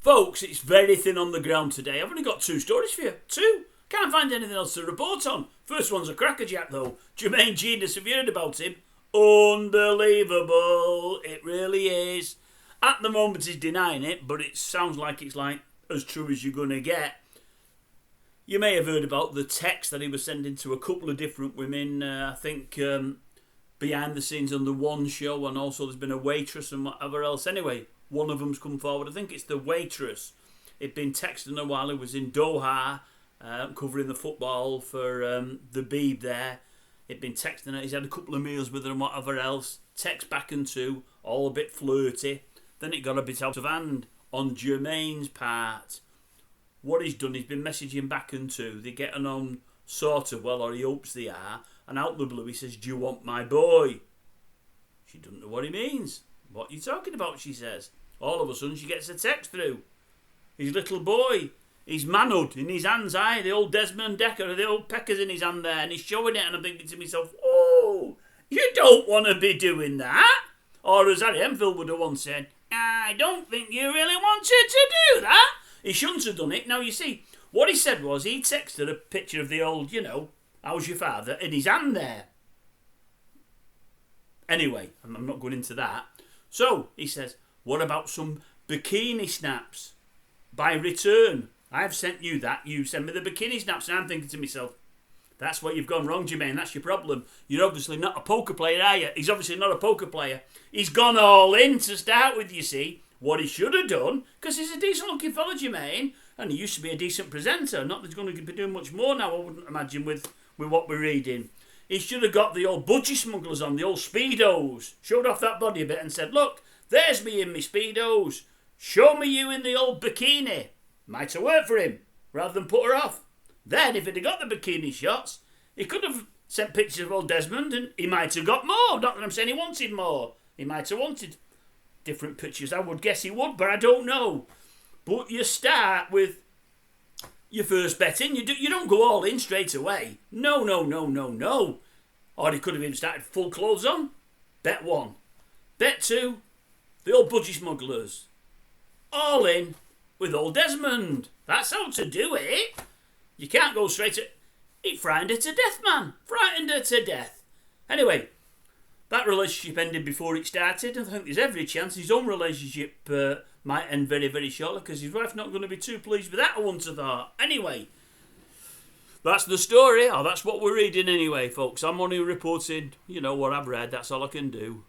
Folks, it's very thin on the ground today. I've only got 2 stories for you. 2. Can't find anything else to report on. First one's a crackerjack though. Jermaine Jenas, have you heard about him? Unbelievable. It really is. At the moment he's denying it, but it sounds like it's like as true as you're going to get. You may have heard about the text that he was sending to a couple of different women. I think behind the scenes on the One show, and also there's been a waitress and whatever else. Anyway, one of them's come forward. I think it's the waitress. He'd been texting her while he was in Doha, covering the football for the Beeb there. He'd been texting her. He's had a couple of meals with her and whatever else. Text back and two, all a bit flirty. Then it got a bit out of hand on Jermaine's part. What he's done, he's been messaging back and two. They're getting on sort of well, or he hopes they are. And out the blue he says, "Do you want my boy?" She doesn't know what he means. "What are you talking about?" she says. All of a sudden she gets a text through. His little boy, he's manhood in his hands, the old Desmond Decker, the old Pecker's in his hand there, and he's showing it, and I'm thinking to myself, oh, you don't want to be doing that. Or as Harry Enfield would have once said, I don't think you really wanted to do that. He shouldn't have done it. Now you see, what he said was he texted a picture of the old, how's your father, in his hand there. Anyway, I'm not going into that. So, he says, what about some bikini snaps? By return, I've sent you that. You send me the bikini snaps. And I'm thinking to myself, that's where you've gone wrong, Jermaine. That's your problem. You're obviously not a poker player, are you? He's obviously not a poker player. He's gone all in to start with, you see. What he should have done, because he's a decent-looking fella, Jermaine, and he used to be a decent presenter. Not that he's going to be doing much more now, I wouldn't imagine, with what we're reading. He should have got the old budgie smugglers on, the old Speedos. Showed off that body a bit and said, look, there's me in my Speedos. Show me you in the old bikini. Might have worked for him, rather than put her off. Then, if he'd have got the bikini shots, he could have sent pictures of old Desmond and he might have got more. Not that I'm saying he wanted more. He might have wanted different pictures. I would guess he would, but I don't know. But you start with your first betting. You don't go all in straight away. No. Or he could have even started full clothes on. Bet 1. Bet 2. The old budgie smugglers. All in with old Desmond. That's how to do it. You can't go straight at... He frightened her to death, man. Frightened her to death. Anyway, that relationship ended before it started. I think there's every chance his own relationship might end very, very shortly because his wife's not going to be too pleased with that, I wouldn't have thought. Anyway, that's the story, or that's what we're reading anyway, folks. I'm only reporting, what I've read. That's all I can do.